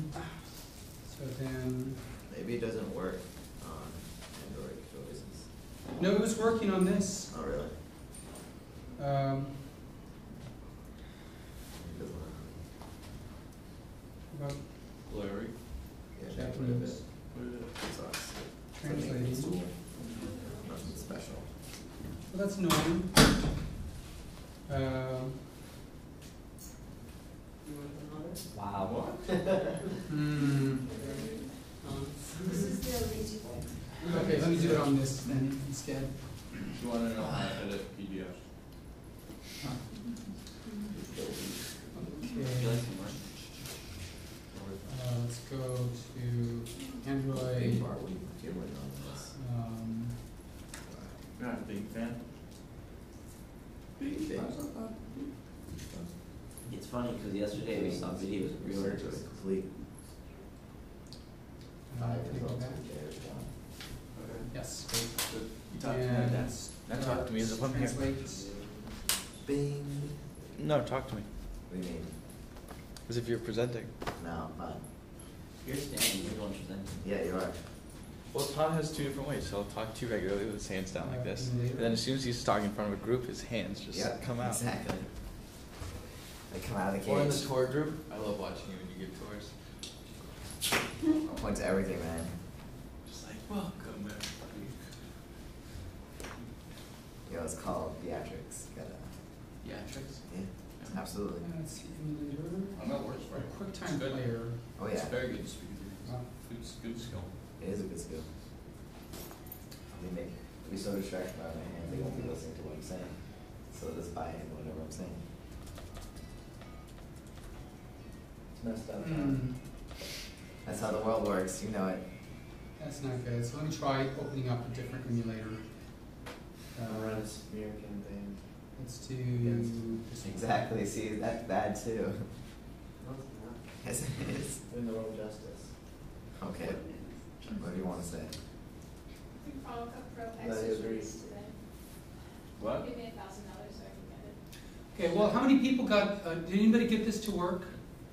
So then, Maybe it doesn't work on Android devices. no, it was working on this. Oh, really? Um, It doesn't. about Larry. Yeah, Japanese It's us. translating. Nothing special. Well, that's annoying. Wow. What? This is the lazy boy. Okay, let me do it on this then instead. You want to know how to edit PDF? Okay. Let's go to Android. Are we doing on this? You're not a big fan? Big thing. It's funny because yesterday we saw videos of Reorder to a reorders. complete. Take it back. Okay. Yes. Good. You talk to me And like that. Now talk to me as if I'm here. translate. Bing. No, talk to me. What do you mean? As if you're presenting. No, I'm not. You're standing, you're the one presenting. Yeah, you are. Well, Todd has two different ways. He'll talk to you regularly with his hands down like this. Later. And then as soon as he's talking in front of a group, his hands just Yep, come out. Exactly. They come out of the Or in cage. the tour group. I love watching you when you give tours. I'll point to everything, man. Just like, welcome there. Yo, it's called theatrics. You gotta. Theatrics? Yeah, absolutely. Let's see, emulator. I'm at work, right? QuickTime Good. Player. Oh It's yeah, very good to speak to Wow. you. It's good skill. it is a good skill. I'll be so distracted by my hands, they won't be listening to what I'm saying. So they'll just buy into whatever I'm saying. It's messed up. Hmm, That's how the world works. You know it. that's not good. So let me try opening up a different emulator. Run a smear campaign. Let's do this one. Exactly. See, that's bad too. No, it's not. Yes, it is. Doing the world justice. Okay. What do you want to say? Final Cut Pro No, X I was agree. released today. What? Give me $1,000 so I can get it. Okay, well, how many people got, did anybody get this to work?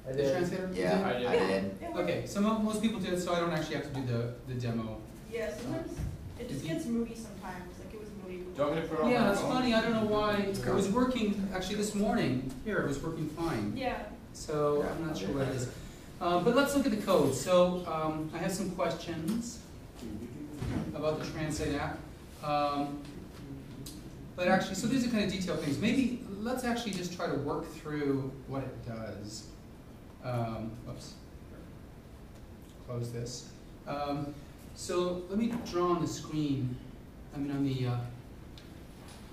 I The did. translator? You Yeah, did? I did. It worked. Okay, so most people did, so I don't actually have to do the demo. Yeah, sometimes it just gets moody sometimes, like it was moody. Do you want me to put it on Yeah, my that's phone? funny, I don't know why, it was working, actually this morning, here, it was working fine. Yeah. So I'm not sure what it is. But let's look at the code. So I have some questions about the Translate app. But actually, so these are kind of detailed things. Maybe let's actually just try to work through what it does. Whoops. Close this. So let me draw on the screen. I mean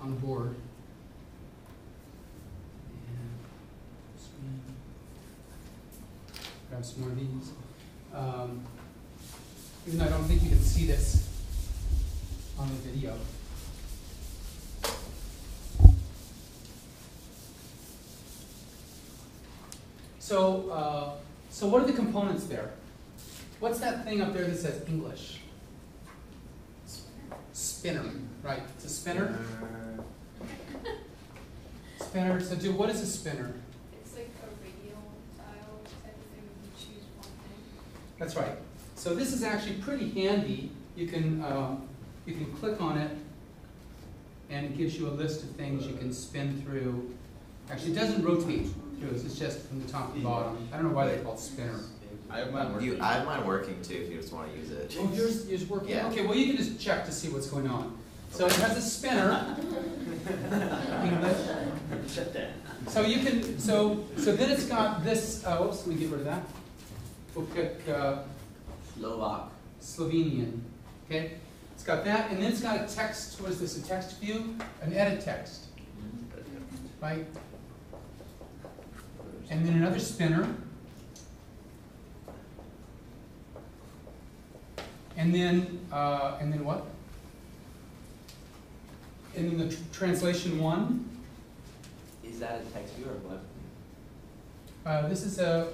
on the board. And screen. Grab some more of these. Even though I don't think you can see this on the video. So what are the components there? What's that thing up there that says English? Spinner, right? It's a spinner. Spinner. So, what is a spinner? It's like a radial dial type of thing, you choose one thing. That's right. So this is actually pretty handy. You can click on it, and it gives you a list of things you can spin through. Actually, it doesn't rotate through. It's just from the top to the bottom. I don't know why they call it spinner. I have mine working. I have mine working too if you just want to use it. Oh, yours working? Yeah. Okay, well you can just check to see what's going on. So it has a spinner. Shut down. So you can, so then it's got this, whoops, let me get rid of that. We'll pick Slovak. Slovenian, okay? It's got that, and then it's got a text, what is this, a text view? An edit text, right? And then another spinner. And then what? And then the translation one. Is that a text view or what? This is a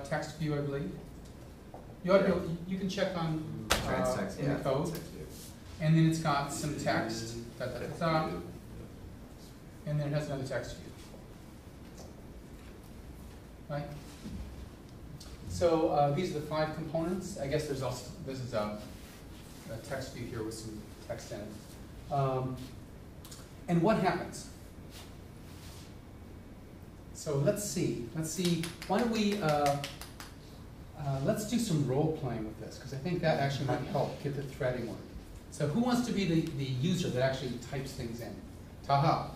text view, I believe. You can check on Transtext, in yeah. the code. Text view. And then it's got some text at the top, and then it has another text view. Right? So these are the 5 components. I guess there's also, this is a text view here with some text in it. And what happens? So let's see. Why don't we, let's do some role playing with this, because I think that actually might help get the threading work. So who wants to be the user that actually types things in? Taha.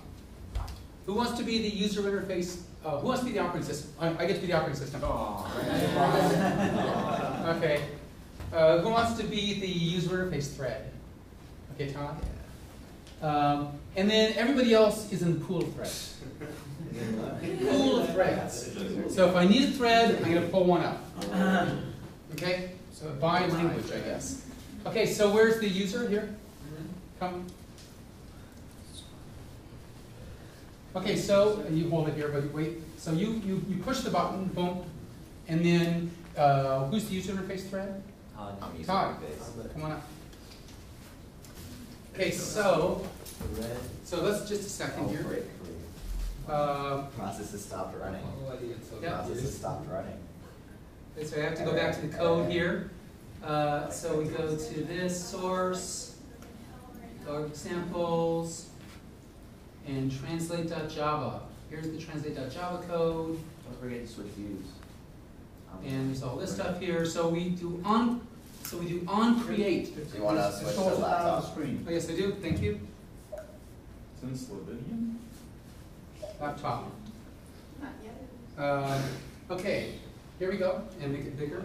Who wants to be the user interface? Who wants to be the operating system? I get to be the operating system. Okay. Who wants to be the user interface thread? Okay, Todd. And then everybody else is in the pool of threads. Pool of threads. So if I need a thread, I'm going to pull one up. Okay? So by language, I guess. Okay, so where's the user here? Come. Okay, so you hold it here, but wait. So you push the button, boom, and then who's the user interface thread? Todd. Come on up. Okay, so let's just a second here. Process has stopped running. Yep. Process has stopped running. Okay, so I have to go back to the code here. So we go to this source, go to examples, and translate.java. Here's the translate.java code. Don't forget to switch views. And there's all this stuff here. So we do on create. Do you want to switch to laptop? Oh yes, I do. Thank you. Since Slovenian? Laptop. Not yet. Okay, here we go, and make it bigger.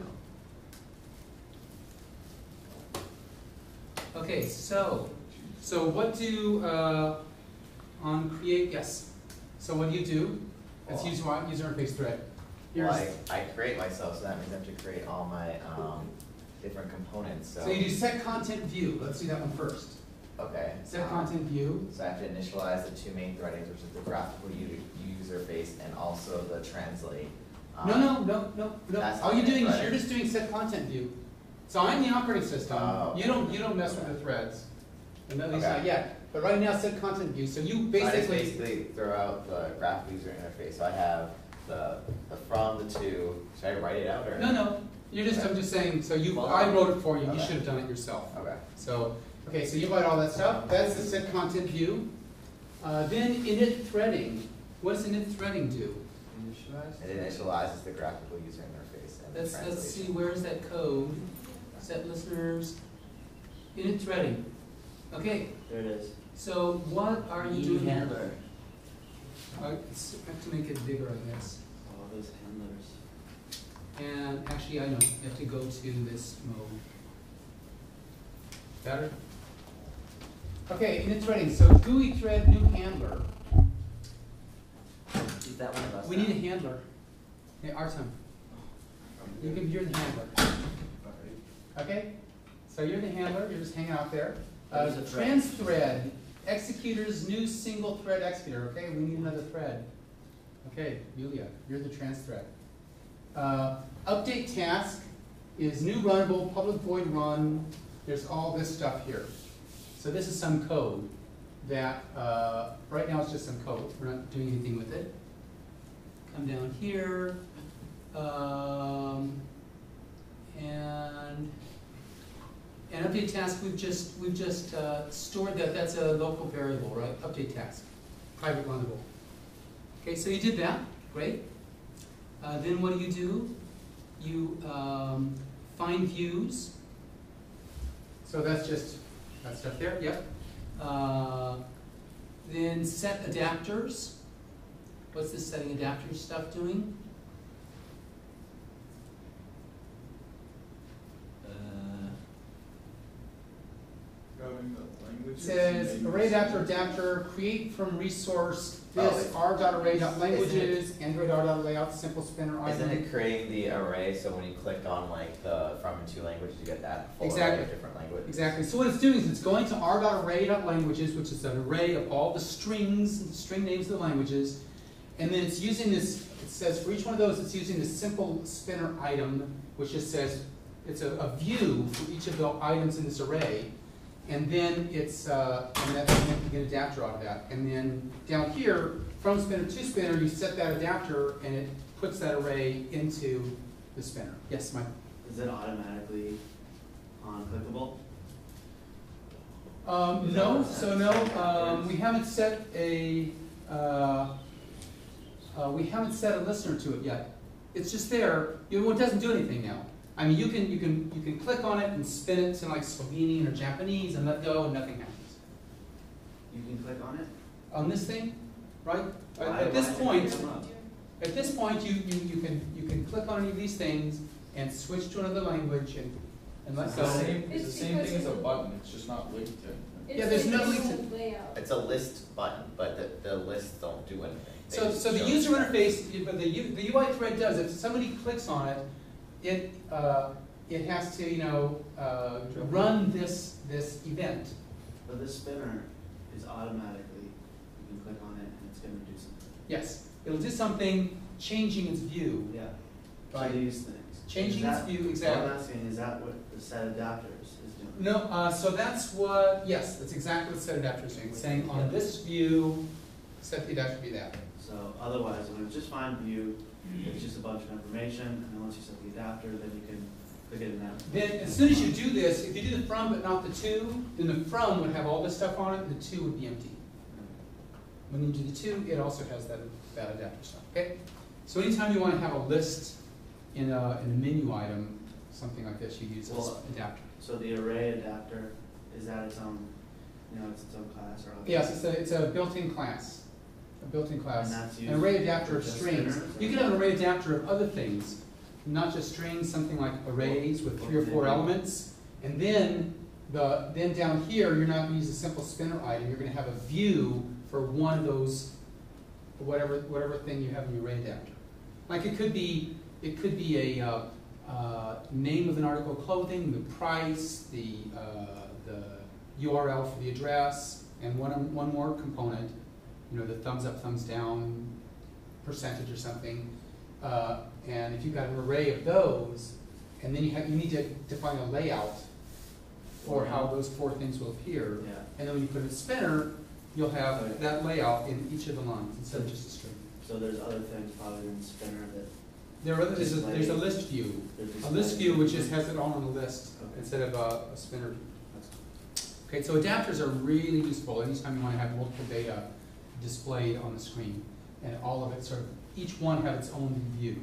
Okay, so what do on create? Yes. So what do you do? Let's use what user interface thread. Well, I create myself, so that means I have to create all my different components. So you do set content view. Let's do that one first. Okay. Set content view. So I have to initialize the 2 main threadings, which is the graphical user face and also the translate. No. That's All you're not doing is threading. you're just doing set content view. So I'm the operating system. Oh, okay. You don't mess with the threads. And at least Okay. not yet. But right now set content view. So you So I just basically basically throw out the graphical user interface. So I have the from, the to. Should I write it out or? no. I'm just saying. So I wrote it for you. You Okay. should have done it yourself. Okay. So so you write all that stuff. That's the set content view. Then init threading. What does init threading do? It initializes the graphical user interface and the Let's translation. see, where's that code? Set listeners, init threading. Okay, There it is. so what are you doing? handler. I have to make it bigger, I guess. Oh, those handlers. And actually, I know, you have to go to this mode. Better? Okay, init threading. So GUI thread new handler. Is that one of us? We need a handler. Hey, Artem, you're the handler. Okay? So you're the handler, you're just hanging out there. There's a thread. Trans thread, executor's new single thread executor. Okay, we need another thread. Okay, Yulia, you're the trans thread. Update task is new runnable, public void run. There's all this stuff here. So this is some code that, right now it's just some code. We're not doing anything with it. Come down here. And update task, we've just stored that. That's a local variable, right? Update task, private runnable. Okay, so you did that, great. Then what do? You find views. So that's just that stuff there. Yep. Then set adapters. What's this setting adapters stuff doing? It says array adapter, create from resource, this r.array.languages, Android r.layout, simple spinner Isn't item. it creating the array, so when you click on like the from and to languages, you get that full array Exactly. of different languages? Exactly. So what it's doing is it's going to r.array.languages, which is an array of all the strings, the string names of the languages, and then it's using this, it says for each one of those, it's using this simple spinner item, which just says, it's a view for each of the items in this array, and then it's, and that's, you get an adapter out of that. And then down here, from spinner to spinner, you set that adapter, and it puts that array into the spinner. Yes, Mike? Is it automatically on-clickable? No, so no, we haven't set a listener to it yet. It's just there. It doesn't do anything now. I mean, you can click on it and spin it to like Slovenian or Japanese and let go, and nothing happens. You can click on it? On this thing, right? Why- At this why point, did it come up? you can click on any of these things and switch to another language and let It's go. the same, it's the It's same because thing as a it's a- button, it's just not linked to anything. Yeah, there's no link to- It's a layout. It's a list button, but the lists don't do anything. They So just the show user you. interface, but the UI thread does. If somebody clicks on it, it has to run this event. But this spinner is automatically, you can click on it and it's gonna do something. Yes, it'll do something, changing its view. Yeah. Right. So these things. Changing Is its that- view, exactly. What I'm asking, is that what the set adapters is doing? No, so that's what, yes, that's exactly what set adapter is doing. It's saying on this view, set the adapter to be that. So otherwise, when it's just find view, it's just a bunch of information, and then once you set the adapter, then you can click it in that. Then as soon as you do this, if you do the from but not the to, then the from would have all this stuff on it, and the to would be empty. When you do the to, it also has that adapter stuff, okay? So anytime you want to have a list in a menu item, something like this, you use this Well, adapter. So the array adapter, is that its own, it's its own class or? Yes, it's a built-in class. A built-in class. And that's An used array adapter of for just strings. spinners, You or- can have an array adapter of other things, not just strings, something like arrays with 3 or 4 elements. And then down here, you're not going to use a simple spinner item. You're going to have a view for one of those, whatever thing you have in your array adapter. Like it could be a name of an article of clothing, the price, the URL for the address, and one more component, the thumbs up, thumbs down, percentage or something. And if you've got an array of those, and then you need to define a layout for how those 4 things will appear. Yeah. And then when you put a spinner, you'll have that layout in each of the lines instead of just a string. So there's other things probably in spinner that. There's a list view. A list view which has it all on the list Okay. instead of a spinner view. Okay, so adapters are really useful anytime you want to have multiple data displayed on the screen. And all of it each one have its own view.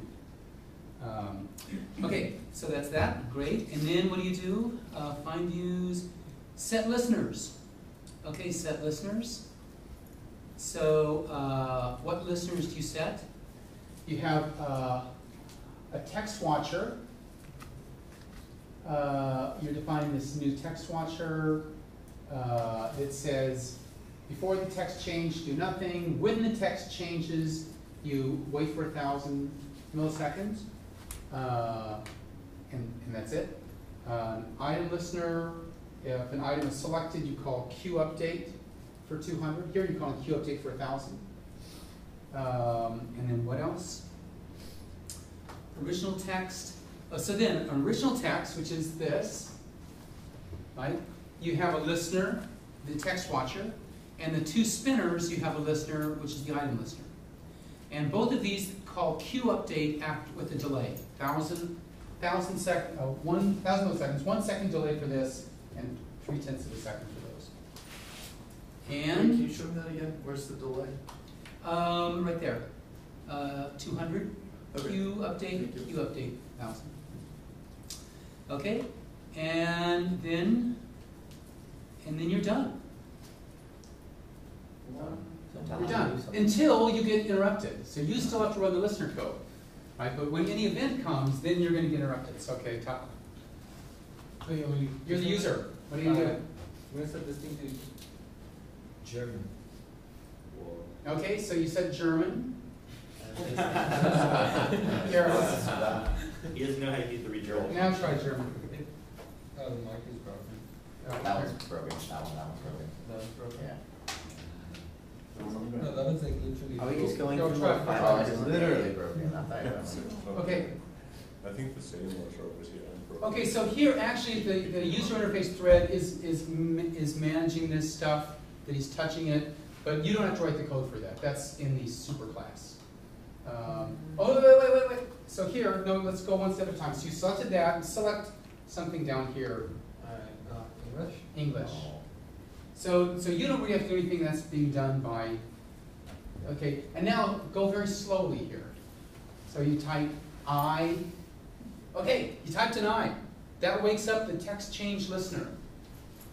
Okay, so that's that, great. And then what do? Find views, set listeners. Okay, set listeners. So what listeners do you set? You have a text watcher. You're defining this new text watcher that says, before the text change, do nothing. When the text changes, you wait for 1,000 milliseconds. And that's it. Item listener, if an item is selected, you call queue update for 200. Here you call it queue update for 1,000. And then what else? Original text. So then, original text, which is this, right? You have a listener, the text watcher, and the 2 spinners, you have a listener, which is the item listener. And both of these call queue update with a delay. 1,000 milliseconds, 1 second delay for this, and 0.3 of a second for those. And Can you show me that again? Where's the delay? right there, 200. Okay. Queue update, Thank you. queue update, 1,000. Okay, and then you're done. You're done until you get interrupted. So you still have to run the listener code, right? But when any event comes, then you're going to get interrupted. So okay, you're the user. What are you doing? I'm gonna set this thing to German. Okay, so you said German. He doesn't know how to use the read Now try German. Oh, the mic is broken. That one's broken, that one's broken. That was broken. Yeah. No, that one's like literally. Are we just going Go through try- the try file? this It's one. literally broken. I thought it was. Okay. I think the same was over here. Okay, so here actually the user interface thread is managing this stuff, that he's touching it, but you don't have to write the code for that. That's in the super class. Oh, wait. so here, no, let's go one step at a time. So you selected that, and select something down here, English? English. So you don't really have to do anything that's being done by, okay, and now go very slowly here. So you type I, okay, you typed an I. That wakes up the text change listener.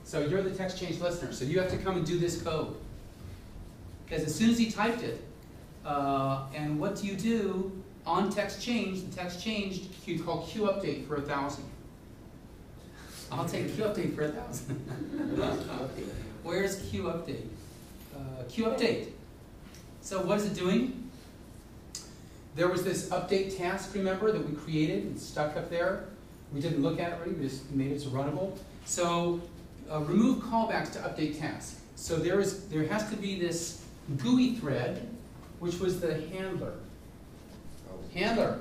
So you're the text change listener, so you have to come and do this code. Because as soon as he typed it, and what do you do on text change? The text changed, you call Q update for 1,000. I'll take Q update for 1,000. Where's Q update? Q update. So what is it doing? There was this update task, remember, that we created and stuck up there. We didn't look at it really, we just made it so runnable. So remove callbacks to update task. So there has to be this GUI thread, which was the handler. Handler.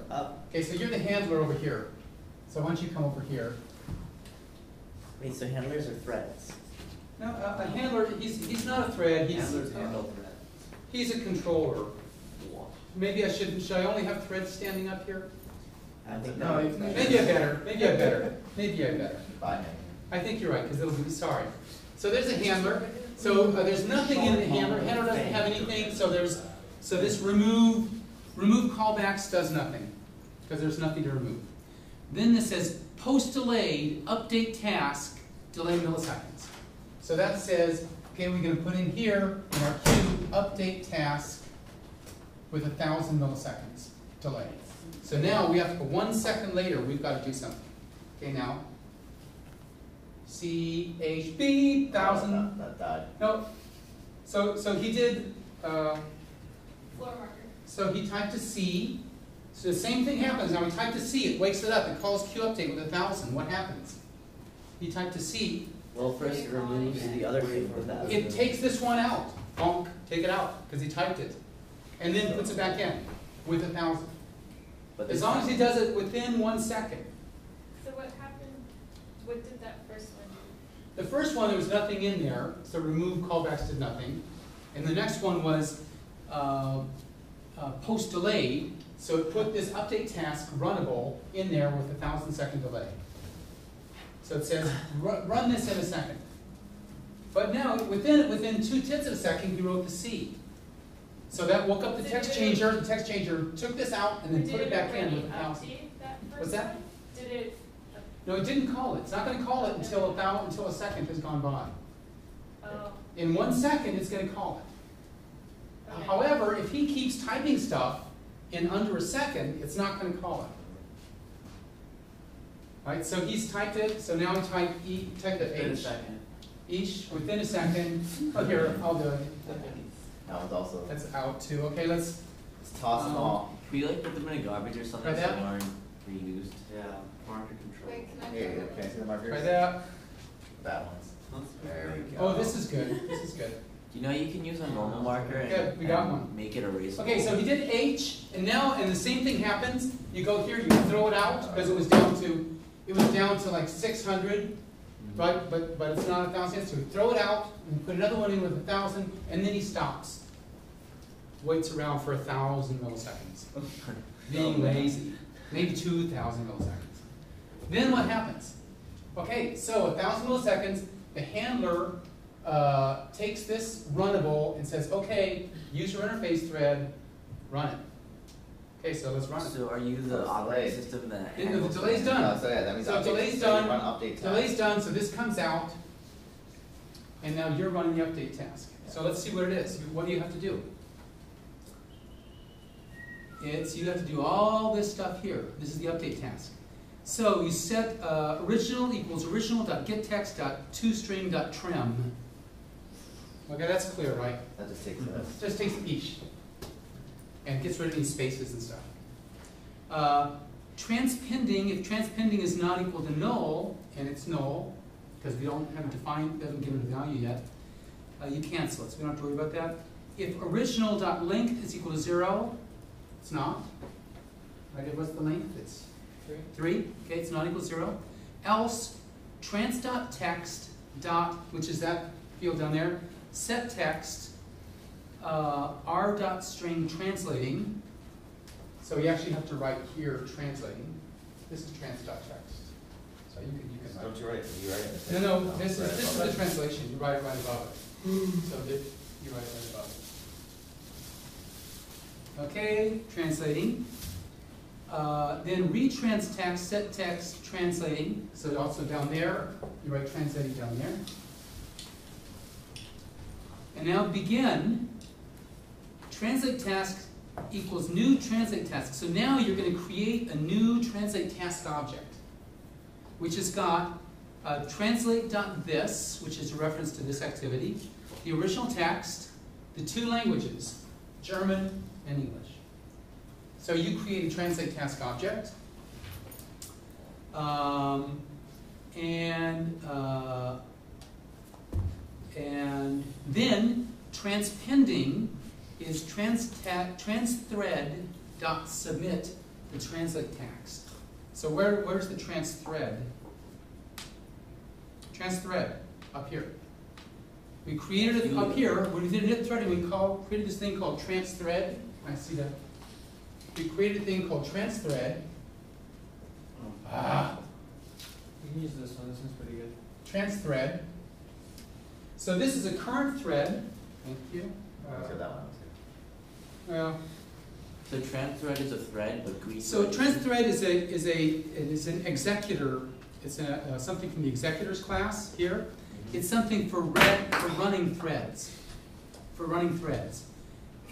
Okay, so you're the handler over here. So why don't you come over here? Wait, so handlers are threads? No, a handler, he's not a thread, Handlers are no threads. he's a controller. Maybe should I only have threads standing up here? I think No, that maybe I better, maybe I better, maybe I better. Bye. I think you're right, because it'll be, sorry. So there's a handler, so there's nothing in the handler, handler doesn't have anything, so this remove callbacks does nothing, because there's nothing to remove. Then this says post delayed, update task, delay milliseconds. So that says, okay, we're going to put in here in our queue, update task with 1,000 milliseconds delay. So now we have to, 1 second later, we've got to do something. Okay, now, CHB, 1,000. That died. No, so he did, Floor marker. so he typed a C. So the same thing happens. Now he typed a C, it wakes it up, it calls Q update with 1,000. What happens? He typed a C. Well, first it removes the other thing with that. It takes this one out. Bonk, take it out, because he typed it. And then puts it back in with 1,000. But As long as he does it within 1 second. So what happened, what did that first one do? The first one, there was nothing in there, so remove callbacks did nothing. And the next one was post delayed, so it put this update task runnable in there with 1,000 second delay. So it says, run this in a second. But now, within 2/10 of a second, he wrote the C. So that woke up the text changer. The text changer took this out and then put it back in with 1,000. What's that? Did it? No, it didn't call it. It's not going to call it until a second has gone by. Oh. In 1 second, it's going to call it. Okay. However, if he keeps typing stuff in under a second, it's not going to call it. Right? So he's typed it. So now he typed the Wait a H. second. Each within a second. Oh, here, I'll do it. That was also, That's out too. Okay, let's. toss them all. Can we like put them in a garbage or something Try so that? they aren't reused? Yeah, marker control. Wait, can I Here you try go, can I see the Try markers? that. Bad ones. There we go. Oh, this is good. This is good. You know you can use a normal marker and, Yeah, we got and one. make it erasable. Okay, so he did H, and now, and the same thing happens. You go here, you throw it out because it was down to like 600, right? But it's not 1,000 yet. So we throw it out and put another one in with 1,000, and then he stops. Waits around for 1,000 milliseconds, being lazy. Maybe 2,000 milliseconds. Then what happens? Okay, so 1,000 milliseconds. The handler takes this runnable and says, okay, user interface thread, run it. Okay, so let's run it. So are you the So it's operating delayed. system that The handles delay's it? done. So yeah, that means So update. delay's So you done. run update task. Delay's done, so this comes out, and now you're running the update task. So let's see what it is. What do you have to do? You have to do all this stuff here. This is the update task. So you set original equals original.getText.toString.trim. Okay, that's clear, right? That just takes this. Just takes each and gets rid of these spaces and stuff. Transpending, if transpending is not equal to null, and it's null, because we haven't given a value yet, you cancel it, so we don't have to worry about that. If original.length is equal to 0, it's not. Right, what's the length? It's 3. Okay, it's not equal to 0. Else, trans.text dot, which is that field down there, set text r.string translating. So you actually have to write here translating. This is trans.text. So you can write. Don't you write it? You write it. No, this is the translation. You write it right above it. So you write it right above it. Okay, translating. Then retrans text, set text, translating. So also down there, you write translating down there. And now begin. Translate task equals new translate task. So now you're going to create a new translate task object, which has got translate.this, which is a reference to this activity, the original text, the two languages, German and English. So you create a translate task object, and then transpending is transthread.submit the translate text. So where's the transthread? Transthread, up here. We created it up here. We did a thread and we created this thing called transthread. I see that. We created a thing called transthread. You can use this one. This one's pretty good. Transthread. So this is a current thread. Thank you. Look at that one. Well. So transthread is a thread, but greet. So transthread is an executor. It's something from the executors class here. It's something for running threads. For running threads.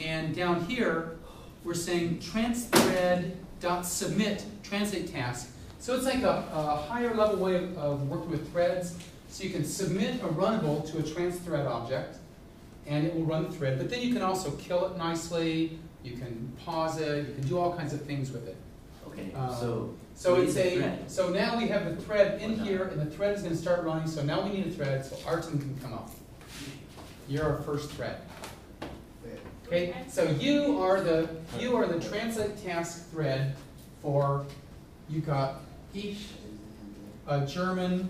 And down here, we're saying transthread.submit translate task. So it's like a higher level way of working with threads. So you can submit a runnable to a transthread object, and it will run the thread. But then you can also kill it nicely. You can pause it. You can do all kinds of things with it. Okay, so it's so now we have the thread in here, and the thread is going to start running. So now we need a thread, so Artem can come up. You're our first thread. Okay, so you are the translate task thread for, you got German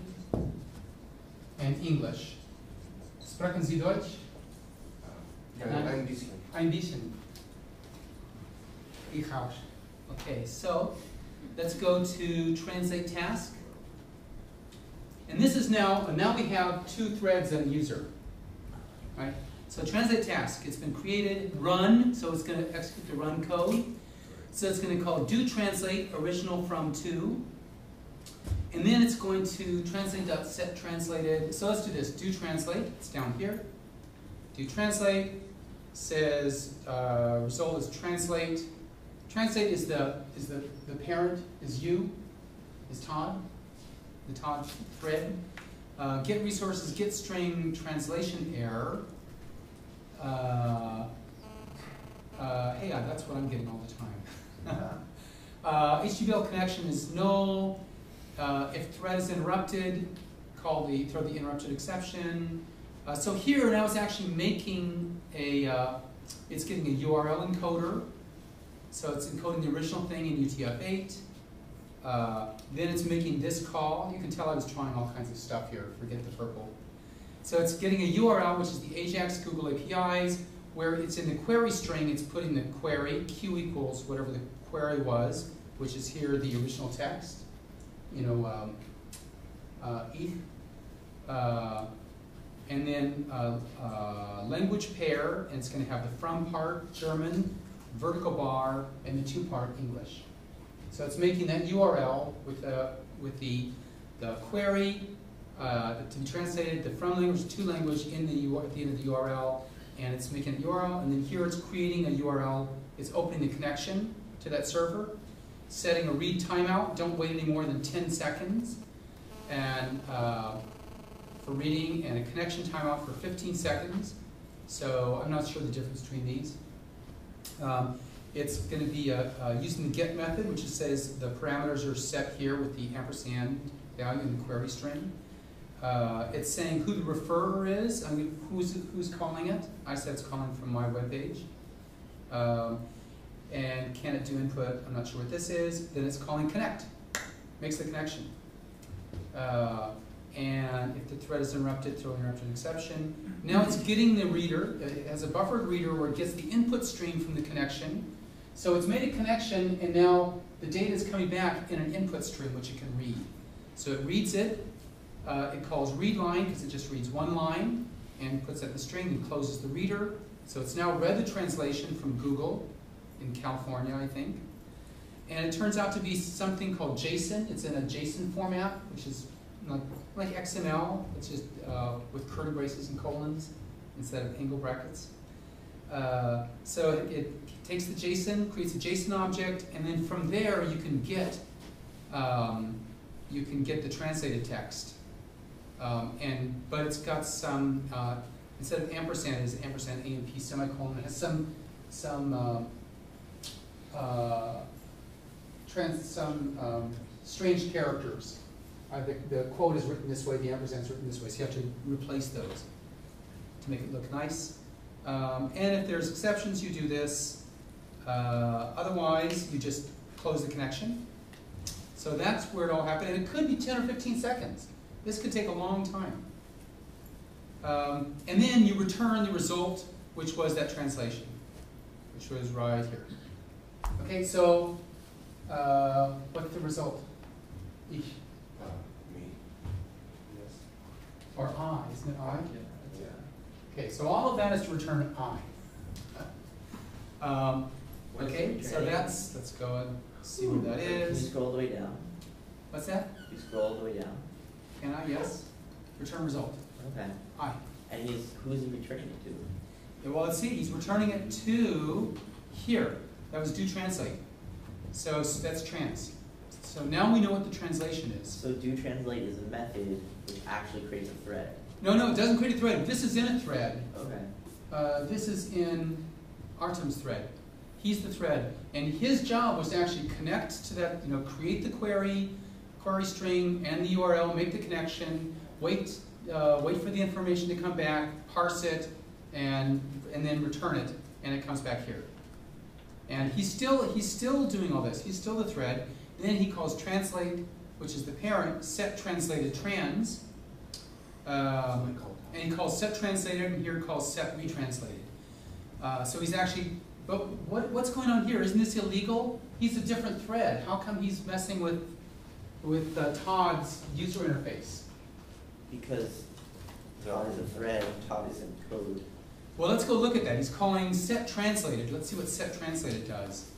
and English. Sprechen Sie Deutsch? Ein bisschen. Ein bisschen. Ich auch. Okay, so let's go to translate task. And this is now we have two threads and a user. Right? So translate task, it's been created, run, so it's going to execute the run code. So it's going to call do translate original from to. And then it's going to translate.set translated. So let's do this. Do translate, it's down here. Do translate says result is translate. Translate is the parent, is you, is Todd, the Todd thread. Get resources, get string translation error. Hey, that's what I'm getting all the time. HTML connection is null. If thread is interrupted, throw the interrupted exception. So here now it's actually making it's getting a URL encoder. So it's encoding the original thing in UTF-8. Then it's making this call. You can tell I was trying all kinds of stuff here. Forget the purple. So it's getting a URL, which is the Ajax Google APIs, where it's in the query string, it's putting the query, Q equals whatever the query was, which is here the original text. You know, and then language pair, and it's going to have the from part, German, vertical bar, and the to part, English. So it's making that URL with the query to be translated, the from language to language at the end of the URL, and it's making a URL, and then here it's creating a URL, it's opening the connection to that server, setting a read timeout, don't wait any more than 10 seconds, and for reading, and a connection timeout for 15 seconds. So I'm not sure the difference between these. It's going to be using the get method, which says the parameters are set here with the ampersand value in the query string. It's saying who the referrer is, who's calling it. I said it's calling from my web page. And can it do input? I'm not sure what this is. Then it's calling connect, makes the connection. And if the thread is interrupted, throw an interrupted exception. Now it's getting the reader. It has a buffered reader where it gets the input stream from the connection. So it's made a connection, and now the data is coming back in an input stream, which it can read. So it reads it. It calls read line, because it just reads one line, and puts that in the string and closes the reader. So it's now read the translation from Google in California, I think. And it turns out to be something called JSON. It's in a JSON format, which is like XML. It's just with curly braces and colons instead of angle brackets. So it takes the JSON, creates a JSON object, and then from there you can get the translated text. But it's got some instead of ampersand, it's ampersand AMP semicolon. It has some strange characters. The quote is written this way, the ampersand is written this way, so you have to replace those to make it look nice. And if there's exceptions, you do this. Otherwise, you just close the connection. So that's where it all happened. And it could be 10 or 15 seconds. This could take a long time. And then you return the result, which was that translation, which was right here. Okay, so what's the result? Ich. Me. Yes. Or I, isn't it I? Yeah. Okay, so all of that is to return I. Okay, so that's, let's go and see what that Can you is. scroll all the way down? What's that? You scroll all the way down. Can I? Yes. Return result. Okay. I. And who's he returning it to? Yeah, well, let's see. He's returning it to here. That was do translate. So that's trans. So now we know what the translation is. So do translate is a method which actually creates a thread. No, it doesn't create a thread. This is in a thread. Okay. This is in Artem's thread. He's the thread, and his job was to actually connect to that. Create the query string and the URL, make the connection, wait for the information to come back, parse it, and then return it, and it comes back here. And he's still doing all this. He's still the thread. Then he calls translate, which is the parent, set translated trans. And he calls set translated, and here he calls set retranslated. So he's actually, but what's going on here? Isn't this illegal? He's a different thread. How come he's messing with Todd's user interface? Because Todd is a thread, Todd is in code. Well, let's go look at that. He's calling set translated. Let's see what set translated does.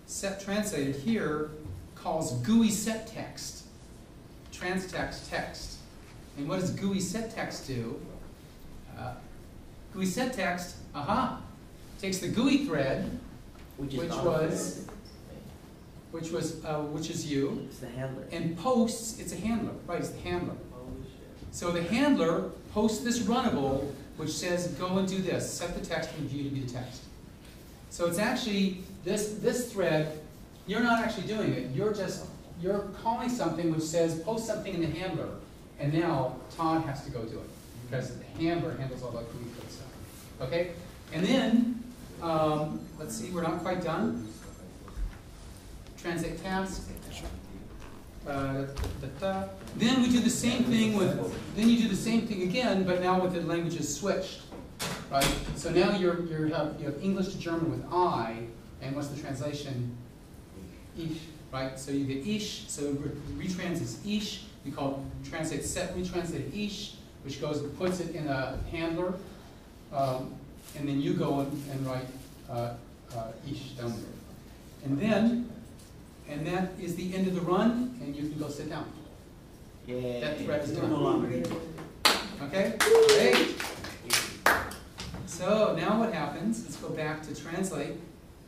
Set translated here calls GUI set text, trans text, text. And what does GUI set text do? GUI set text, takes the GUI thread, which is you, It's the handler. and posts. It's a handler, right? It's the handler. Holy shit. So the handler posts this runnable, which says go and do this, set the text from view to be the text. So it's actually this thread. You're not actually doing it. You're calling something which says post something in the handler, and now Todd has to go do it because the handler handles all that GUI code stuff. Okay, and then let's see, we're not quite done. Translate task. Then we do the same thing then you do the same thing again, but now with the languages switched, right? So now you have English to German with I, and what's the translation? Ich, right? So you get ich, so retrans is ich. We call translate set retranslate ich, which goes and puts it in a handler, and then you go and write ich down there. And that is the end of the run, and you can go sit down. Yay. That thread is done. No longer. Okay? Great. So now what happens? Let's go back to translate.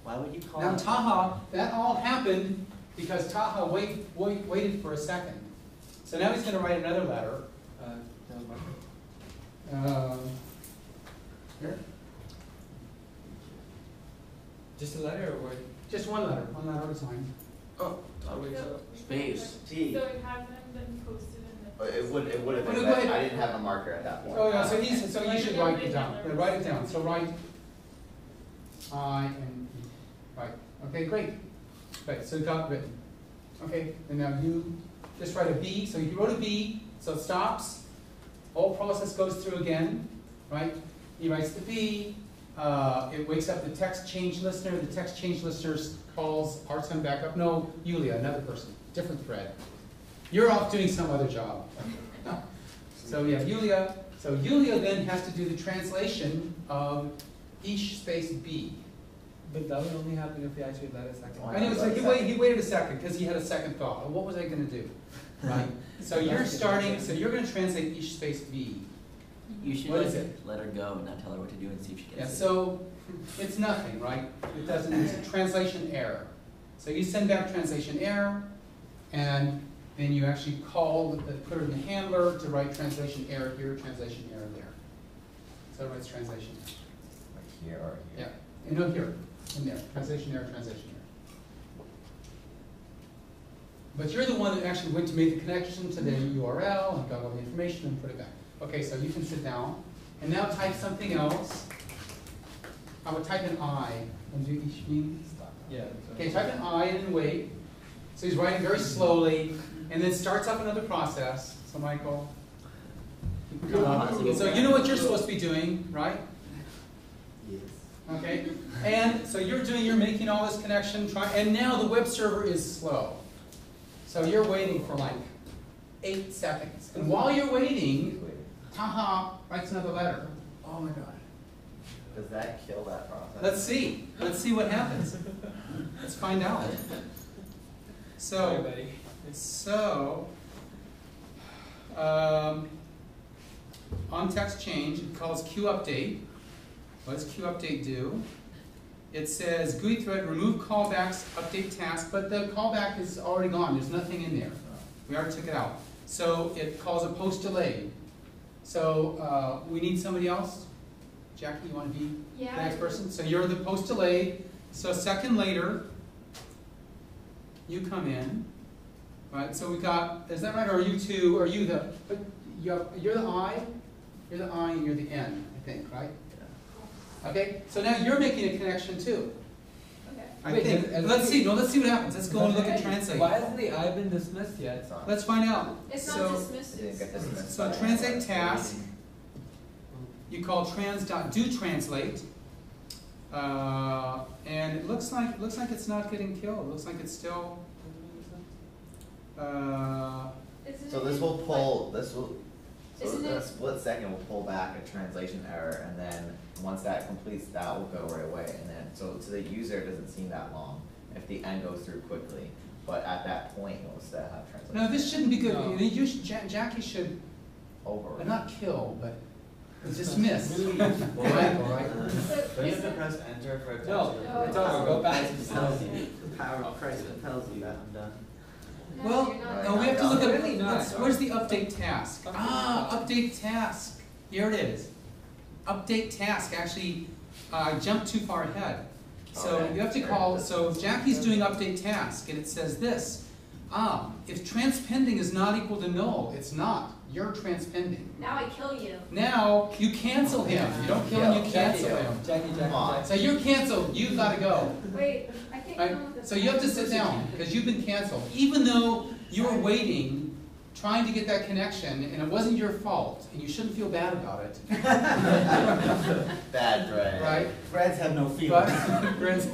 Why would you call Now it? Taha, that all happened because Taha waited for a second. So now he's going to write another letter. Here? Just a letter or what? Just one letter at a time. Oh, wait, so. Space. So T. it hasn't been posted in the. It would have Go been, ahead. I didn't have a marker at that point. Oh yeah, so you should write it down. Yeah, write it down. So write I and E. Right. Okay, great. Right, so it got written. Okay, and now you just write a B. So you wrote a B, so it stops. Whole process goes through again, right? He writes the B, It wakes up the text change listener. The text change listener calls part-time backup. No, Yulia, another person, different thread. You're off doing some other job. So we have Yulia. So Yulia then has to do the translation of ish space B. But that would only happen if we actually let a second. I know, so he waited a second because he had a second thought. What was I going to do? Right? So you're starting, so you're going to translate ish space B. You should What let, is it? let her go and not tell her what to do and see if she Yeah, gets it. so it's nothing, right? It doesn't, it's a translation error. So you send back translation error, and then you actually call, put it in the handler to write translation error here, translation error there. So it writes translation error. Like here or here? Yeah, and no, here, in there, translation error, translation error. But you're the one that actually went to make the connection to the URL and got all the information and put it back. Okay, so you can sit down and now type something else. I would type an I and do each mean. Yeah. Okay, type an I and then wait. So he's writing very slowly and then starts up another process. So Michael. So you know what you're supposed to be doing, right? Yes. Okay, and so you're making all this connection, and now the web server is slow. So you're waiting for like 8 seconds. And while you're waiting, haha, writes another letter. Oh my God. Does that kill that process? Let's see. Let's see what happens. Let's find out. So, on text change, it calls QUpdate. What does QUpdate do? It says GUI thread remove callbacks, update task, but the callback is already gone. There's nothing in there. We already took it out. So it calls a post delay. So we need somebody else. Jackie, you want to be the next person? So you're the post delay. So a second later, you come in. Right? So we got, is that right? Or are you two? Are you the? But you're the I. You're the I and you're the N. I think, right? Okay, so now you're making a connection too. Okay. I think. Let's see. No, let's see what happens. Let's go and look at translate. Why hasn't the I been dismissed yet? Let's find out. It's So, not dismissed. It didn't get dismissed. so translate task. You call trans.doTranslate, and it looks like it's not getting killed. It looks like it's still. So this will pull, so Isn't in a it- split second will pull back a translation error, and then once that completes, that will go right away. And then, so to the user, it doesn't seem that long if the end goes through quickly. But at that point, you'll still have translation. No, this shouldn't be good. No. You should, Jackie should, Over. not kill, but dismiss. Well, Right, all right. Don't you have to press enter for it to No, actually- it's over. Go back to It the tells you. The power of Christ that tells you that I'm done. No, Well, you're not. no, we have to look at, Really not. where's the update task? Update task. Here it is. Update task. Actually, I jumped too far ahead. So Okay. you have to call, so Jackie's doing update task, and it says this. If transpending is not equal to null, it's not. You're transpending. Now I kill you. Now, you cancel him. You don't kill him, you cancel him. Jackie. Come on. So you're canceled. You've got to go. Wait, I can't Right? come with the. So you have to sit down because you've been canceled. Even though you were waiting, trying to get that connection, and it wasn't your fault, and you shouldn't feel bad about it. Bad thread. Right? Threads have no But feelings.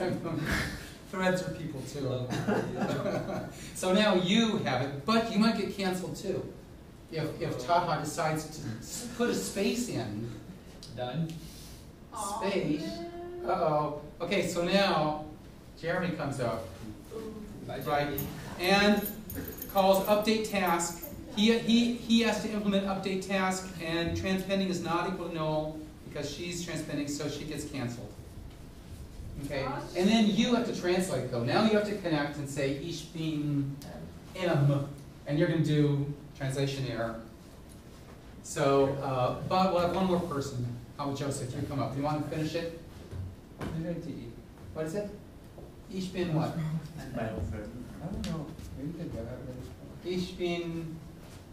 threads are people too. So now you have it, but you might get canceled too. If Taha decides to put a space in, Done. Aw, space. man. Uh-oh. Okay, so now Jeremy comes up. Bye, Right, Jackie. and calls update task. He has to implement update task, and transpending is not equal to null because she's transpending, so she gets canceled. Okay, and then you have to translate though. Now you have to connect and say ich bin and you're going to do translation error. So, but we'll have one more person. How about Joseph? You come up. You want to finish it? What is it? Ich bin what? I don't know. Maybe they got it. Ich bin,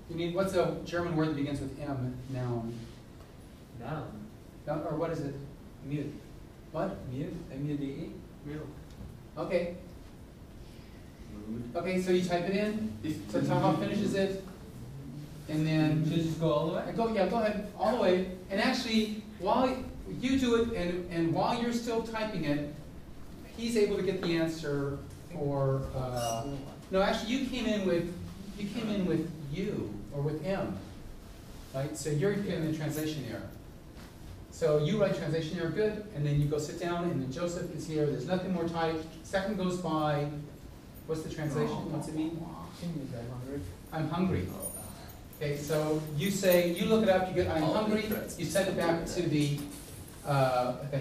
you need, what's a German word that begins with M, noun? Noun. No, or what is it? Mute. What? Mute. M-U-D-E. Okay. Okay, so you type it in, so Taha finishes it, and then, Should I just go all the way? go ahead, all the way, and actually, while, you do it, and while you're still typing it, he's able to get the answer for, no, actually, you came in with you, or with him, right? So you're getting the translation error. So you write translation error, good, and then you go sit down, and then Joseph is here, there's nothing more typed. Second goes by, what's the translation, what's it mean? I'm hungry. Okay, so you say, you look it up, you get I'm hungry, you send it back to the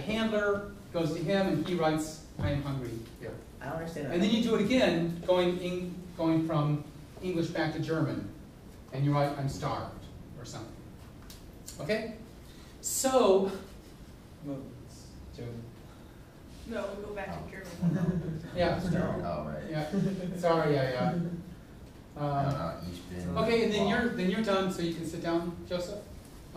handler, goes to him, and he writes I am hungry here. I don't understand that. And then you do it again, going from English back to German, and you write I'm starved, or something. Okay? So, No, we go back to German. yeah. Oh, right. Yeah. Sorry, yeah. Okay, and then you're done, so you can sit down, Joseph.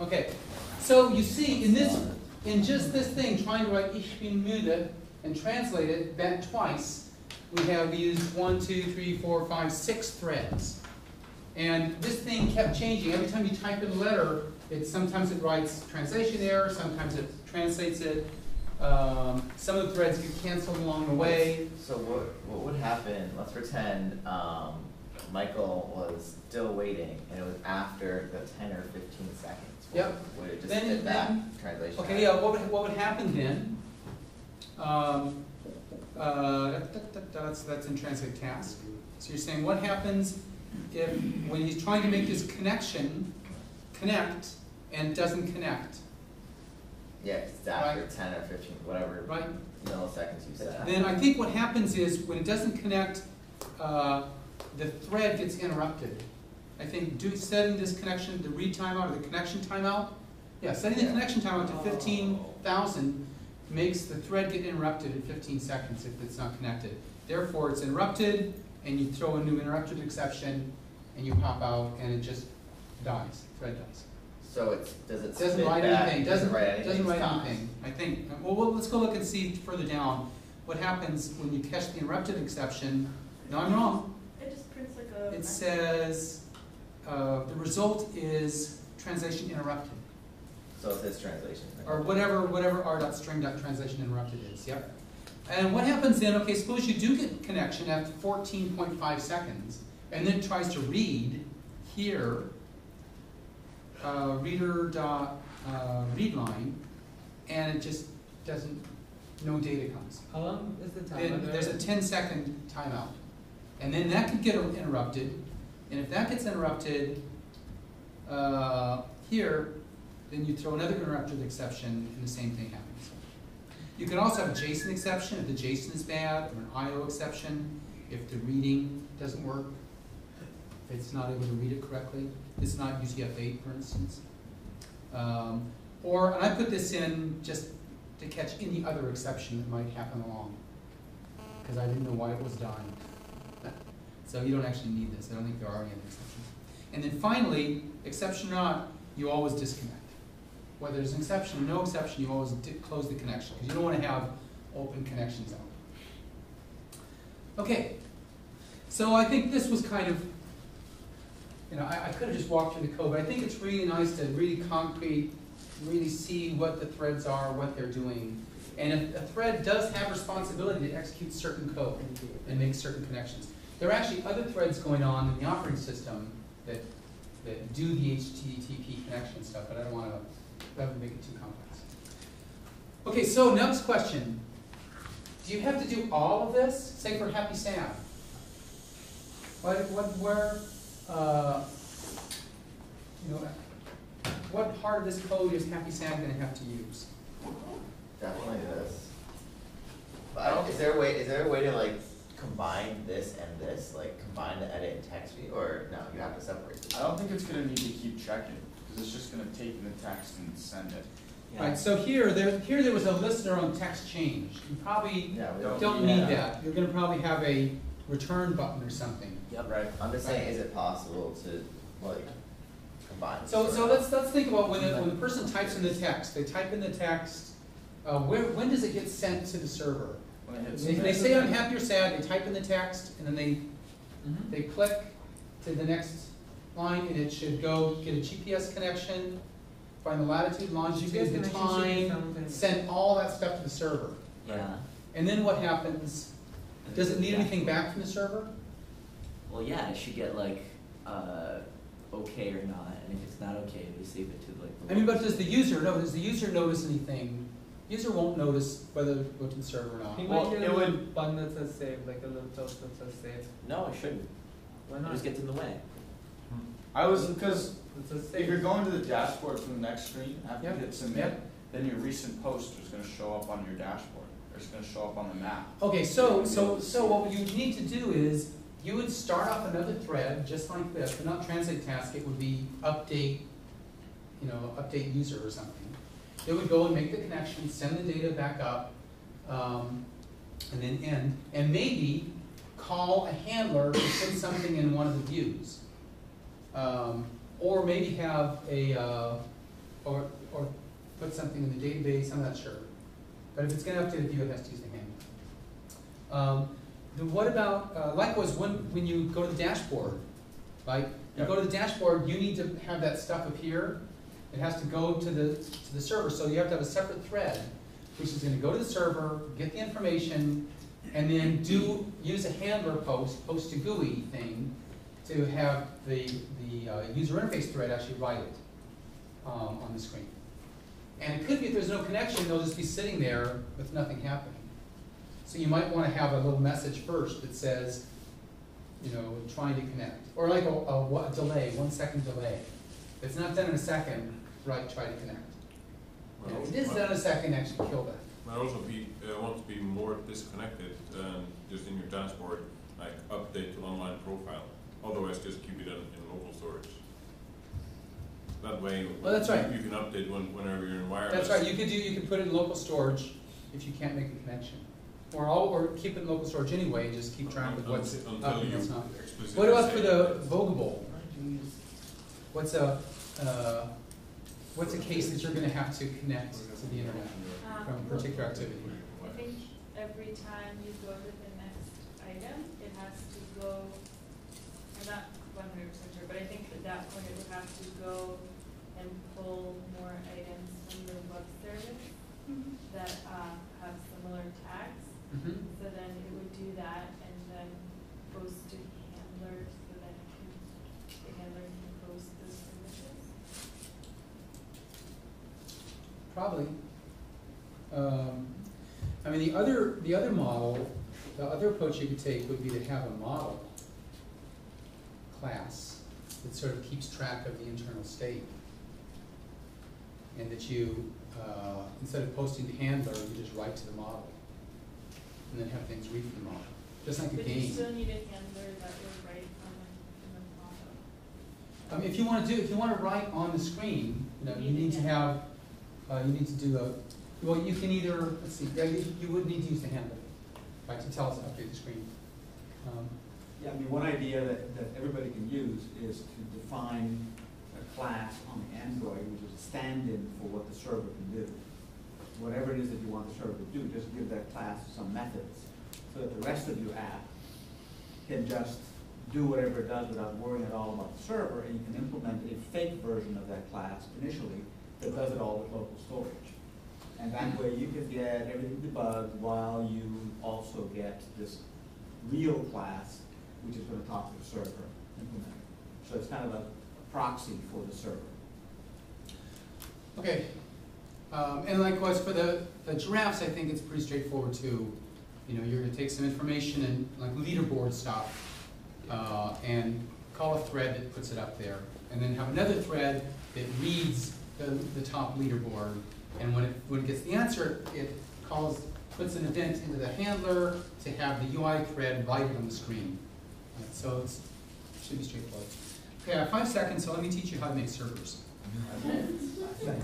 Okay. So you see, in just this thing, trying to write Ich bin müde and translate it back twice, we have used 1, 2, 3, 4, 5, 6 threads. And this thing kept changing. Every time you type in a letter, sometimes it writes translation error, sometimes it translates it. Some of the threads get canceled along the way. So what would happen, let's pretend Michael was still waiting, and it was after the 10 or 15 seconds. Yep. Would it just Then- hit that then- translation? Okay, yeah, what would happen then? That's in translate task. So you're saying what happens if, when he's trying to make this connect, and doesn't connect, Yeah, 'cause it's after 10 or 15, whatever right? milliseconds you said. Then I think what happens is, when it doesn't connect, the thread gets interrupted. I think setting this connection, the read timeout, or the connection timeout, setting the connection timeout to 15,000 makes the thread get interrupted in 15 seconds if it's not connected. Therefore, it's interrupted, and you throw a new interrupted exception, and you pop out, and it just dies. Thread dies. So does it Doesn't spit write back? anything. Doesn't write anything. Doesn't write stops. anything. I think. Well, let's go look and see further down what happens when you catch the interrupted exception. No, I'm wrong. It just prints like a. It says the result is translation interrupted, So it says translation. or whatever r.string.translation interrupted is. Yep. And what happens then? Okay, suppose you do get connection after 14.5 seconds, and then it tries to read here. Readline, and it just doesn't, no data comes. How long is the Then there's a 10-second timeout. And then that could get interrupted, and if that gets interrupted here, then you throw another interrupted exception, and the same thing happens. You can also have a JSON exception if the JSON is bad, or an IO exception if the reading doesn't work. It's not able to read it correctly. It's not UTF-8, for instance. And I put this in just to catch any other exception that might happen along, because I didn't know why it was dying. So you don't actually need this. I don't think there are any other exceptions. And then finally, exception or not, you always disconnect. Whether there's an exception or no exception, you always close the connection, because you don't want to have open connections out. Okay, so I think this was kind of, I could have just walked through the code, but I think it's really nice to really concrete, really see what the threads are, what they're doing. And if a thread does have responsibility to execute certain code and make certain connections. There are actually other threads going on in the operating system that do the HTTP connection stuff, but I don't want to make it too complex. Okay, so next question. Do you have to do all of this? Say for Happy Sam. What part of this code is Happy Sam going to have to use? Definitely this. But is there a way to like combine this and this, like combine the edit and text view, or no? You have to separate this. I don't think it's going to need to keep checking, because it's just going to take the text and send it. Right, so here there was a listener on text change. You probably We don't need that. You're going to probably have a return button or something. Yep. Right. I'm just saying, is it possible to like combine? So let's think about when the person types in the text. They type in the text. When does it get sent to the server? They say I'm happy or sad. They type in the text, and then they click to the next line, and it should go get a GPS connection, find the latitude, longitude, the time, send all that stuff to the server. Yeah. And then what happens? Does it need anything back from the server? Well, yeah, it should get like, okay or not, and if it's not okay, we save it to like. I mean, but does the user notice anything? User won't notice whether it went to the server or not. He Well, might get it a little would- button that says save, like a little toast that says save. No, it shouldn't. Why It not? just gets in the way. I was, because It says if save. you're going to the dashboard from the next screen, after you Yep. hit submit, Yep. then your recent post is gonna show up on your dashboard, or it's gonna show up on the map. Okay, so what you need to do is, you would start off another thread, just like this, but not translate task, it would be update, update user or something. It would go and make the connection, send the data back up, and then end, and maybe call a handler to put something in one of the views. Or maybe have or put something in the database, I'm not sure. But if it's gonna update a view, it has to use the handler. Then what about, likewise, when you go to the dashboard, right? You go to the dashboard, you need to have that stuff appear. It has to go to the server, so you have to have a separate thread, which is gonna go to the server, get the information, and then use a handler post to GUI thing to have the user interface thread actually write it on the screen. And it could be if there's no connection, they'll just be sitting there with nothing happening. So you might want to have a little message first that says, trying to connect. Or like a delay, 1 second delay. If it's not done in a second, right, try to connect. If it is done in a second, actually kill that. Might also want to be more disconnected than just in your dashboard, like update to online profile. Otherwise, just keep it in local storage. That way, Well, that's right. You can update whenever you're in wireless. That's right. You could put it in local storage if you can't make a connection, or keep it in local storage anyway and just keep track of what's up and what's not. What about for the Vogable? What's a case that you're going to have to connect to the internet from a particular activity? I think every time you go to the next item, it has to go, I'm not 100% sure, but I think at that point it would have to go and pull more items from the web service that have similar tags. Mm-hmm. So then it would do that and then post to handlers so that the handler can post those images. Probably. I mean, the other model, the other approach you could take would be to have a model class that sort of keeps track of the internal state, and that you, instead of posting to handler, you just write to the model, and then have things read from the model, just like a But game. you still need a handler that will write in the model. If you want to write on the screen, you need to have, you need to do well, you can either, let's see, you would need to use the handler, right, to tell us to update the screen. Yeah, I mean, one idea that everybody can use is to define a class on Android, which is a stand-in for what the server can do. Whatever it is that you want the server to do, just give that class some methods, so that the rest of your app can just do whatever it does without worrying at all about the server, and you can implement a fake version of that class initially that does it all with local storage. And that way you can get everything debugged while you also get this real class, which is going to talk to the server implemented. So it's kind of a proxy for the server. Okay, and likewise for the giraffes, I think it's pretty straightforward too. You're going to take some information and like leaderboard stuff, and call a thread that puts it up there, and then have another thread that reads the top leaderboard, and when it gets the answer, it puts an event into the handler to have the UI thread write it on the screen. So it should be straightforward. Okay, I have 5 seconds, so let me teach you how to make servers.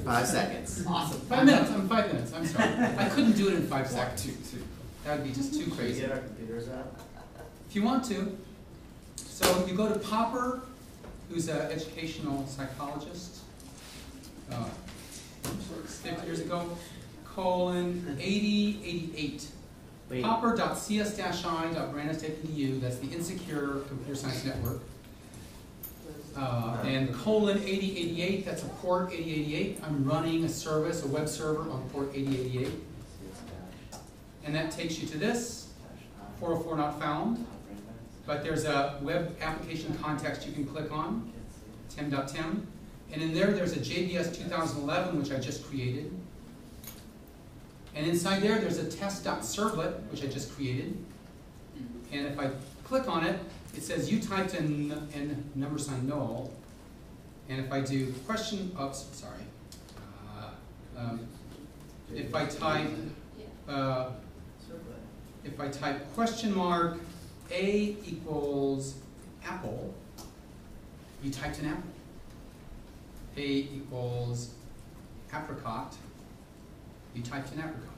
5 seconds. Awesome. 5 minutes, 5 minutes, I'm sorry. I couldn't do it in 5 seconds. That would be just too crazy. Get our computers out. If you want to, so you go to Popper, who's an educational psychologist, 50 years ago, :8088. Wait. Popper.cs-i.brandeis.edu, that's the Insecure Computer Science Network. And colon 8088, that's a port 8088. I'm running a service, a web server on port 8088. And that takes you to this, 404 not found. But there's a web application context you can click on, tim.tim. And in there, there's a JBS 2011, which I just created. And inside there, there's a test.servlet, which I just created. And if I click on it, it says you typed in number sign null. And if I do question, oops, sorry. If I type question mark A equals apple, you typed an apple. A equals apricot, you typed an apricot.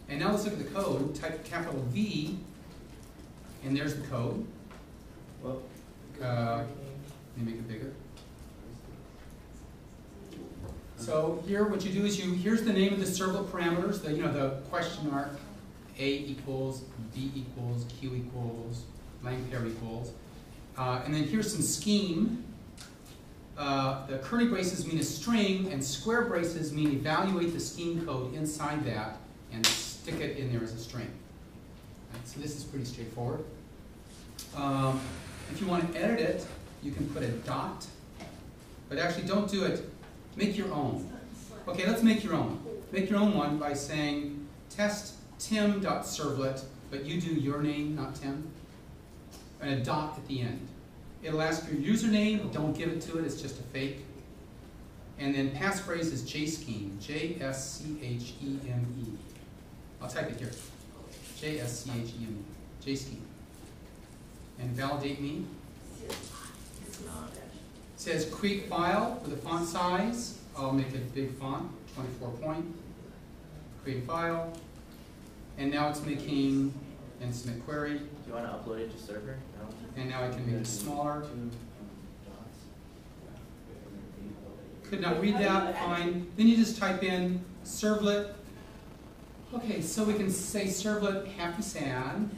And now let's look at the code. Type capital V, and there's the code. Well, Let me make it bigger. So here, what you do is here's the name of the servlet parameters. The question mark, A equals, B equals, Q equals, lang pair equals, and then here's some scheme. The curly braces mean a string, and square braces mean evaluate the scheme code inside that and stick it in there as a string. Right, so this is pretty straightforward. If you want to edit it, you can put a dot, but actually don't do it. Make your own. Okay, let's make your own. Make your own one by saying test tim.servlet, but you do your name, not Tim, and a dot at the end. It'll ask your username, don't give it to it, it's just a fake. And then passphrase is JScheme, J-S-C-H-E-M-E. I'll type it here, J-S-C-H-E-M-E, JScheme. And validate me. It says create file with a font size. I'll make it big font, 24 point. Create file. And now it's making and submit query. do you want to upload it to server? No? And now I can make it smaller. Could not read that, fine. Then you just type in servlet. Okay, so we can say servlet happy sad.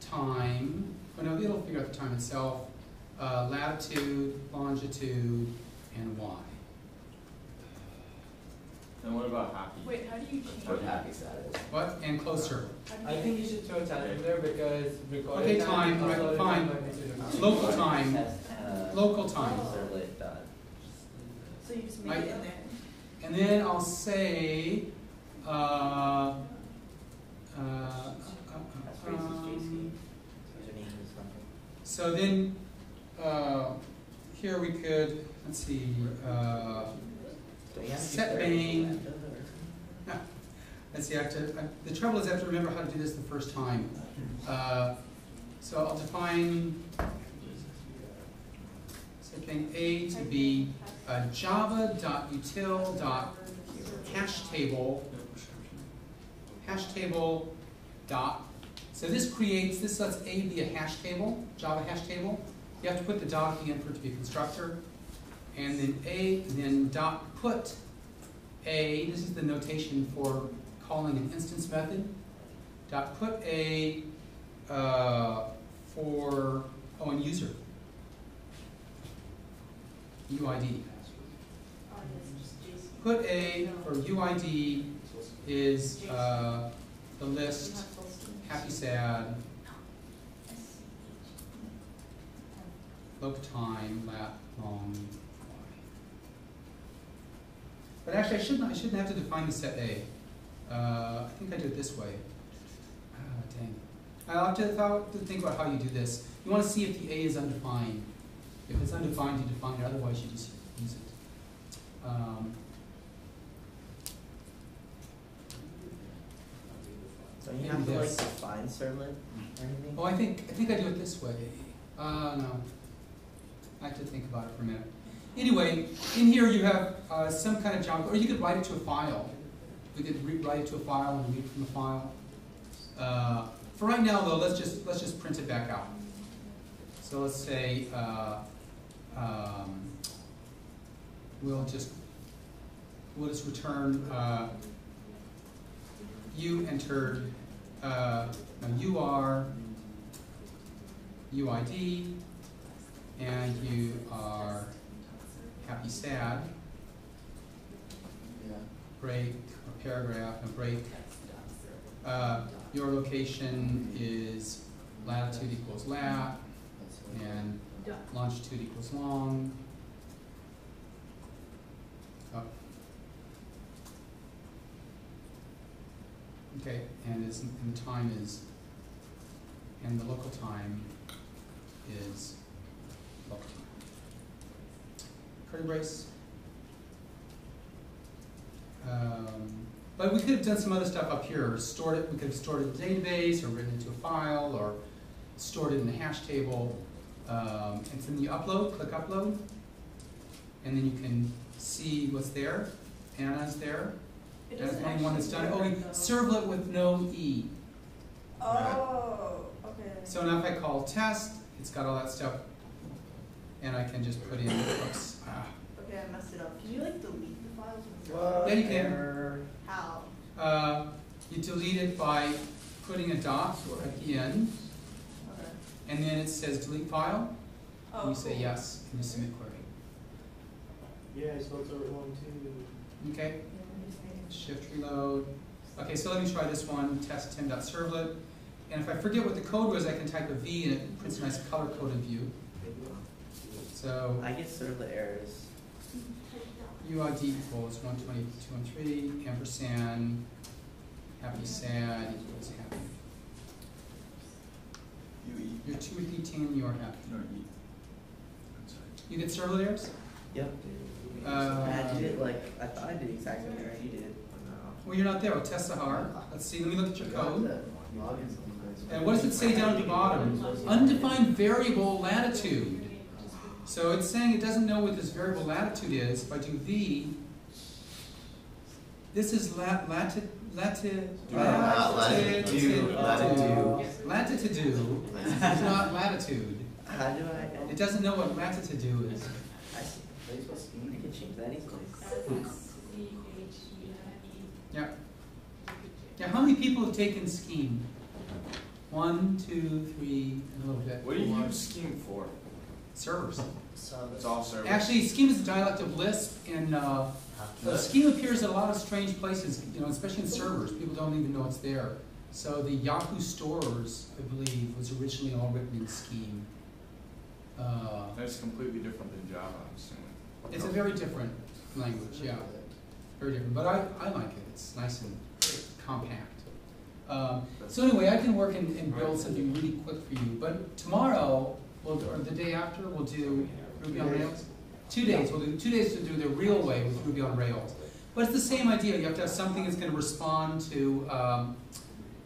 Time. Oh no, it'll figure out the time itself. Latitude, longitude, and Y. Then what about happy? Wait, how do you change What it? happy status? What? And close server. How do you I think you should throw a time in there because recording Okay, time, right, uploading fine. might be too Local time. Test, Local time. servlet dot. So you just make it in there. And then I'll say, Passphrase is JC. Username is something. so then, here we could, let's see, Don't you have to set declare main. that? Let's see, the trouble is I have to remember how to do this the first time. So I'll define setting A to be java.util.hashtable dot. So this lets A be a hash table, Java hash table. You have to put the dot at the end for it to be a constructor. And then dot put A, this is the notation for calling an instance method. Dot put A for, and user. UID. Put A for UID is the list, happy, sad, local time, lat, long, y. But actually, I shouldn't have to define the set A. I think I do it this way. Dang. I'll have to think about how you do this. You want to see if the A is undefined. If it's undefined, you define it. Otherwise, you just use it. Don't you have to like define servlet or anything? Oh, I think I do it this way. No. I have to think about it for a minute. Anyway, in here you have some kind of Java, or you could write it to a file. We could write it to a file and read from the file. For right now, though, let's just print it back out. So let's say we'll just return you entered no, UID, and you are happy, sad, Yeah. break, or paragraph, and break. Your location is latitude equals lat, and longitude equals long. Oh. Okay, and the time is, and the local time is local time. Curly brace. But we could have done some other stuff up here. Stored it. We could have stored it in a database, or written it into a file, or stored it in a hash table. And then you upload. Click upload, and then you can see what's there. Anna's there. It That's doesn't the only one that's done. actually Oh, work, though. servlet with no E. Oh, okay. So now if I call test, it's got all that stuff, and I can just put in, oops, Okay, I messed it up. Can you like delete the files? Yeah, you can. How? You delete it by putting a dot at the end, Okay. and then it says delete file, Oh, and you say cool. yes, and you submit query. Yeah, I spoke to everyone too. Okay, shift reload. Okay, so let me try this one, test tim.servlet, and if I forget what the code was, I can type a V and it prints a nice color-coded view. So I get servlet errors. UID equals 120.213, ampersand, happy, sad equals happy. You eat. You're 218, you're happy. No, eat. I'm sorry. You get servlet errors? Yep. I did it like, I thought I did exactly what you did. Well, you're not there. Well, test Sahar. Let's see. Let me look at your code. Logins. And what does it say down at the bottom? Undefined variable latitude. So it's saying it doesn't know what this variable latitude is. If I do V, this is latitude. It's not latitude. How do I? It doesn't know what latitude is. I see. I can change that easily. Yeah. Yeah. How many people have taken Scheme? 1, 2, 3, and a little bit. What do you use Scheme for? Servers. It's all servers. Actually, Scheme is a dialect of Lisp, and Scheme appears in a lot of strange places, you know, especially in servers. People don't even know it's there. So the Yahoo stores, I believe, was originally all written in Scheme. That's completely different than Java, I'm assuming. It's a very different language, yeah. Very different, but I like it. It's nice and compact. So anyway, I can work and build something really quick for you. But tomorrow, or the day after, we'll do Ruby on Rails. 2 days. We'll do 2 days to do the real way with Ruby on Rails. But it's the same idea. You have to have something that's going to respond to.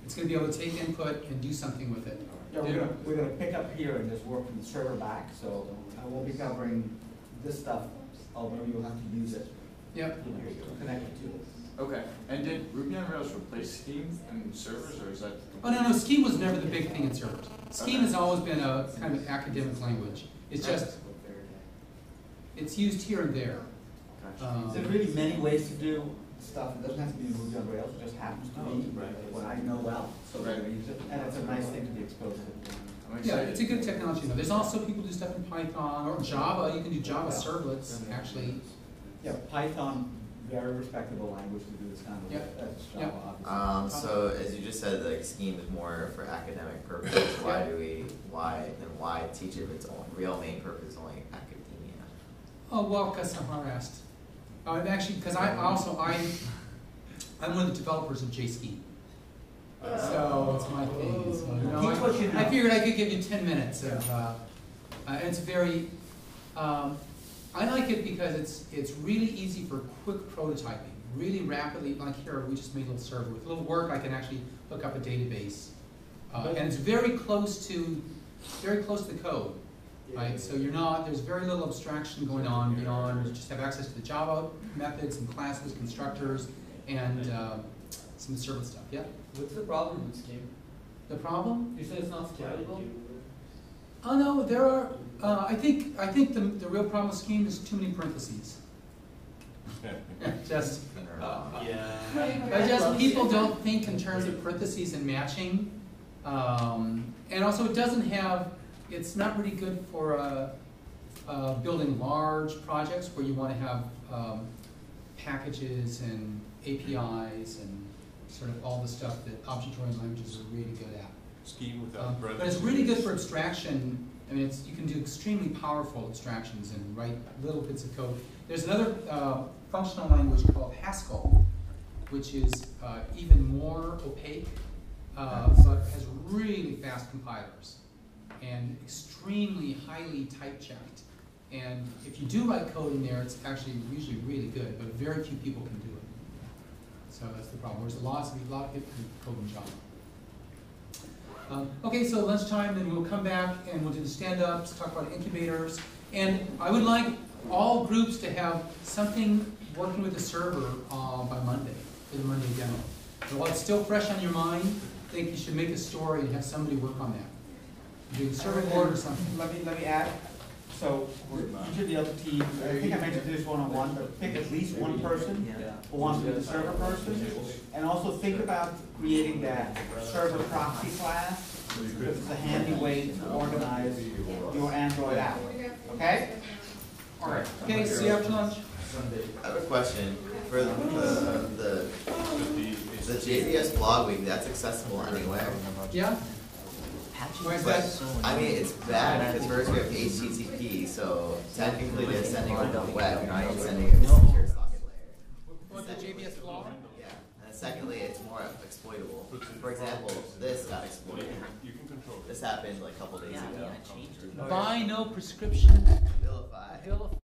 It's going to be able to take input and do something with it. Yeah, we're gonna pick up here and just work from the server back, so I won't be covering this stuff, although you'll have to use it. Yep. To connect it to it. Okay, and did Ruby on Rails replace Scheme in servers, or is that? Oh no, Scheme was never the big thing in servers. Scheme has always been a kind of academic language. It's just it's used here and there. There's really many ways to do stuff. It doesn't have to be Ruby on Rails. It just happens to be what I know well. So Right. and it's a nice thing to be exposed to. I'm Yeah, excited. it's a good technology though. There's also people who do stuff in Python or Java. You can do Java servlets actually. Yeah, Python, very respectable language to do this kind of Yep. work. That's Java, obviously. So as you just said, like Scheme is more for academic purposes. Why teach it if its own real main purpose is only academia? Oh well, because Sahar asked. Actually, because I'm one of the developers of JScheme. So it's my thing. So, you know, Teach what you know. I figured I could give you 10 minutes of. It's very. I like it because it's really easy for quick prototyping. Really rapidly, like here, we just made a little server. With a little work, I can actually hook up a database, and it's very close to the code. Right, so there's very little abstraction going on beyond, you just have access to the Java methods and classes, constructors, and some servlet stuff, yeah? What's the problem with Scheme? The problem? You said it's not scalable? Oh no, there are, I think the real problem with Scheme is too many parentheses. Just, people don't think in terms of parentheses and matching. And also it doesn't have It's not really good for building large projects where you want to have packages and APIs and sort of all the stuff that object-oriented languages are really good at. Scheme without But it's really good for abstraction. I mean, you can do extremely powerful abstractions and write little bits of code. There's another functional language called Haskell, which is even more opaque, but has really fast compilers and extremely highly type-checked. And if you do write code in there, it's actually usually really good, but very few people can do it. So that's the problem. There's a lot of people can code in Java. Okay, so lunchtime, then we'll come back and we'll do the stand-ups, talk about incubators. And I would like all groups to have something working with the server by Monday, for the Monday demo. But while it's still fresh on your mind, I think you should make a story and have somebody work on that. Do a server board or something. Let me add. So each of the other teams, I think I mentioned this one-on-one, but pick at least one person who wants to be the server person, and also think about creating that server proxy class, because it's a handy way to organize your Android app. Okay? All right. Okay, see you after lunch. I have a question for the JBS blog week. That's accessible anywhere. Yeah? Where's But, that? I mean, it's bad because first we have HTTP, so technically they're sending over the web, you're not even sending it to a secure socket layer. What, the JBS blog? Yeah, and secondly, it's more exploitable. For example, this got exploited. You can control it. This happened like a couple days ago. Buy no prescription. Vilify. Vilify.